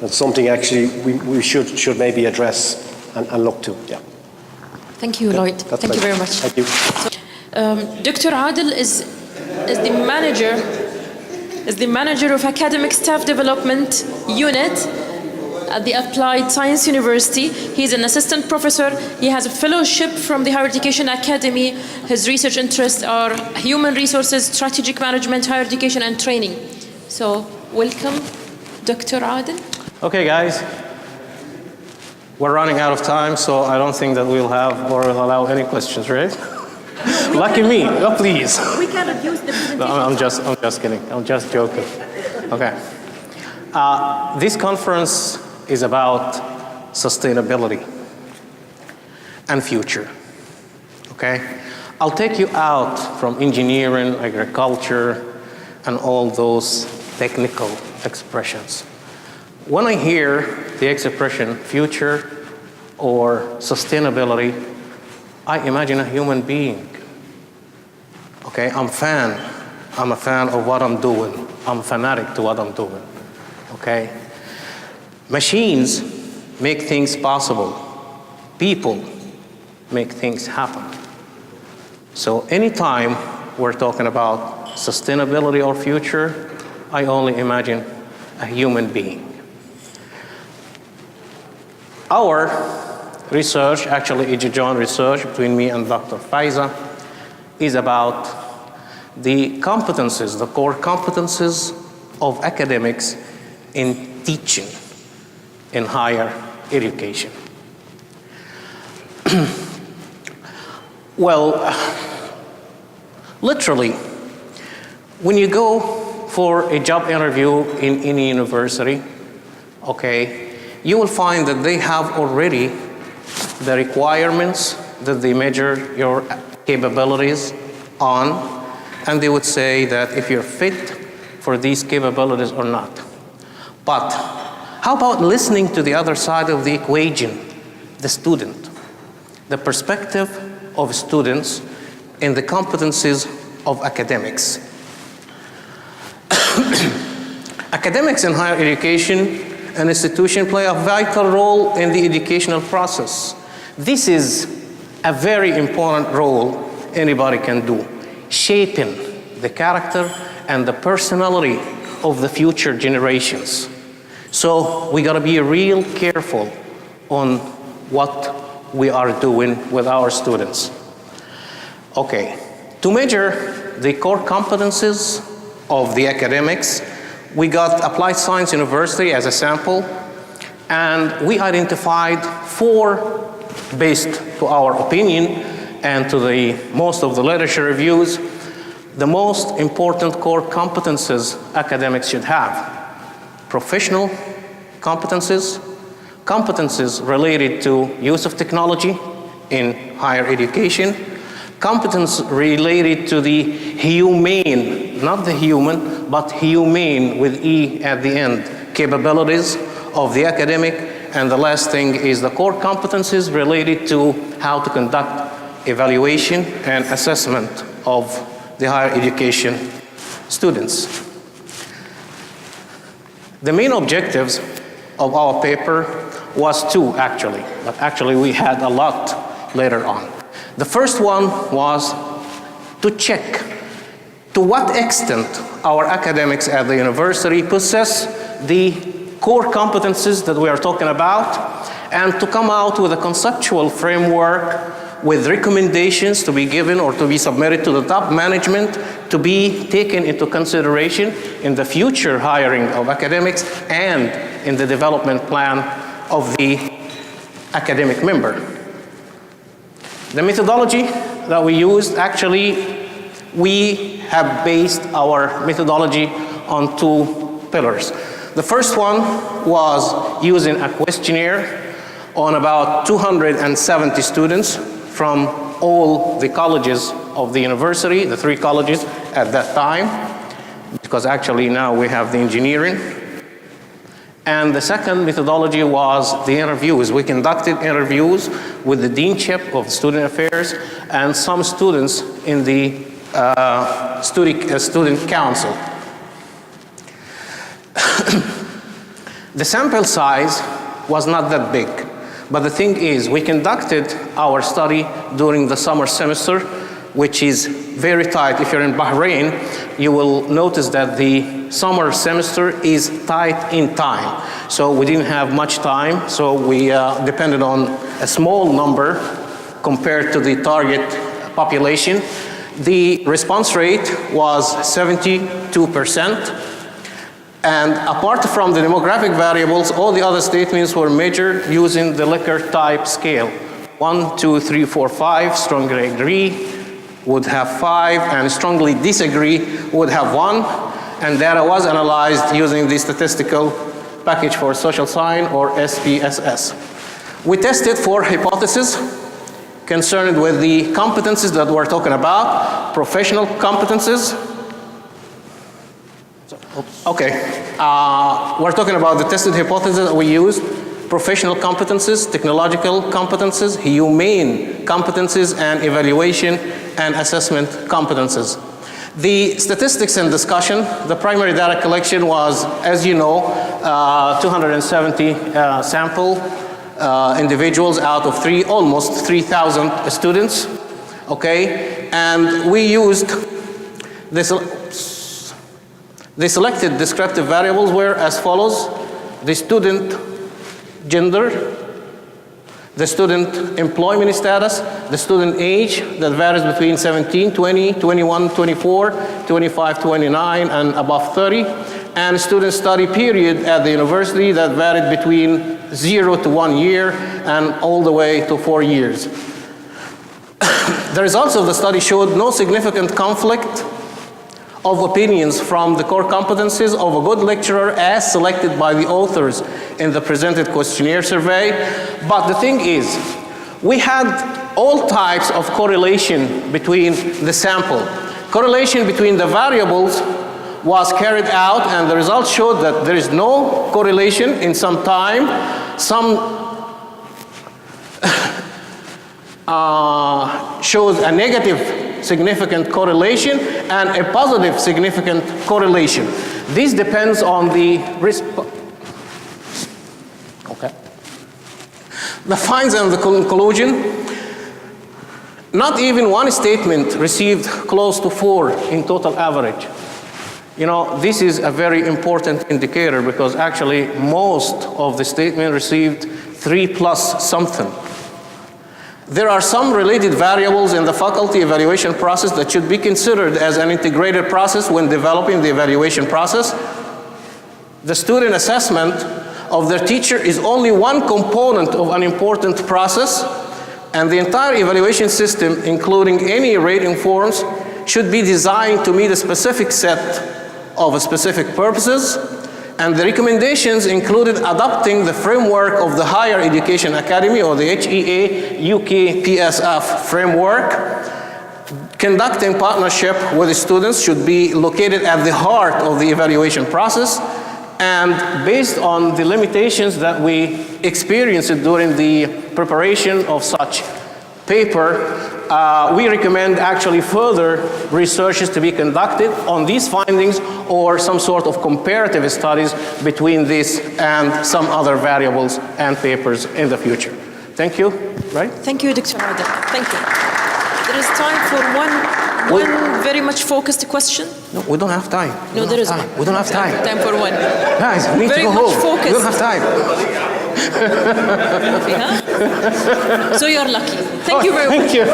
It's something actually we should maybe address and look to. Yeah. Thank you, Lloyd. Thank you very much. Thank you. Dr. Adel is the manager of Academic Staff Development Unit at the Applied Science University. He's an assistant professor. He has a fellowship from the Higher Education Academy. His research interests are human resources, strategic management, higher education, and training. So, welcome, Dr. Adel. Okay, guys. We're running out of time, so I don't think that we'll have or will allow any questions, right? Lucky me. Oh, please. We cannot use the presentation. No, I'm just kidding. I'm just joking. Okay. This conference is about sustainability and future. Okay? I'll take you out from engineering, agriculture, and all those technical expressions. When I hear the expression future or sustainability, I imagine a human being. Okay, I'm a fan of what I'm doing. I'm fanatic to what I'm doing. Okay? Machines make things possible. People make things happen. So anytime we're talking about sustainability or future, I only imagine a human being. Our research, actually it's a joint research between me and Dr. Faiza, is about the competences, the core competences of academics in teaching in higher education. Well, literally, when you go for a job interview in any university, okay, you will find that they have already the requirements that they measure your capabilities on, and they would say that if you're fit for these capabilities or not. But how about listening to the other side of the equation, the student, the perspective of students in the competencies of academics? Academics in higher education and institution play a vital role in the educational process. This is a very important role anybody can do, shaping the character and the personality of the future generations. So we gotta be real careful on what we are doing with our students. Okay, to measure the core competencies of the academics, we got Applied Science University as a sample, and we identified 4, based to our opinion and to the most of the literature reviews, the most important core competencies academics should have. Professional competencies, competencies related to use of technology in higher education, competence related to the humane, not the human, but humane with E at the end, capabilities of the academic, and the last thing is the core competencies related to how to conduct evaluation and assessment of the higher education students. The main objectives of our paper was 2 actually, but actually we had a lot later on. The first one was to check to what extent our academics at the university possess the core competencies that we are talking about, and to come out with a conceptual framework with recommendations to be given or to be submitted to the top management to be taken into consideration in the future hiring of academics and in the development plan of the academic member. The methodology that we used, actually, we have based our methodology on 2 pillars. The first one was using a questionnaire on about 270 students from all the colleges of the university, the 3 colleges at that time, because actually now we have the engineering. And the second methodology was the interviews. We conducted interviews with the deanship of student affairs and some students in the student council. The sample size was not that big. But the thing is, we conducted our study during the summer semester, which is very tight. If you're in Bahrain, you will notice that the summer semester is tight in time. So we didn't have much time, so we depended on a small number compared to the target population. The response rate was 72%. And apart from the demographic variables, all the other statements were measured using the Likert type scale. 1, 2, 3, 4, 5, strongly agree would have 5, and strongly disagree would have 1. And data was analyzed using the statistical package for social sign, or SPSS. We tested 4 hypotheses concerned with the competencies that we're talking about, professional competencies. Okay, we're talking about the tested hypothesis that we used: professional competencies, technological competencies, humane competencies, and evaluation and assessment competencies. The statistics and discussion, the primary data collection was, as you know, 270 sample individuals out of almost 3,000 students, okay? And we used this. The selected descriptive variables were as follows: the student gender, the student employment status, the student age that varies between 17, 20, 21, 24, 25, 29, and above 30, and student study period at the university that varied between 0 to 1 year and all the way to 4 years. The results of the study showed no significant conflict of opinions from the core competencies of a good lecturer as selected by the authors in the presented questionnaire survey. But the thing is, we had all types of correlation between the sample. Correlation between the variables was carried out, and the results showed that there is no correlation in some time. Some shows a negative significant correlation and a positive significant correlation. This depends on the risk. Okay. The finds and the conclusion. Not even one statement received close to 4 in total average. You know, this is a very important indicator, because actually most of the statements received 3+ something. There are some related variables in the faculty evaluation process that should be considered as an integrated process when developing the evaluation process. The student assessment of their teacher is only one component of an important process, and the entire evaluation system, including any rating forms, should be designed to meet a specific set of specific purposes. And the recommendations included adopting the framework of the Higher Education Academy, or the HEA UK PSF framework. Conducting partnership with the students should be located at the heart of the evaluation process. And based on the limitations that we experienced during the preparation of such paper, we recommend actually further researches to be conducted on these findings, or some sort of comparative studies between this and some other variables and papers in the future. Thank you. Right? Thank you, Dr. Adel. Thank you. There is time for one very much focused question. No, we don't have time. No, there is time. one. We don't have time. Time for one. Guys, we need Very to go much home. focused. We don't have time. So you're lucky. Thank you very much. Thank you.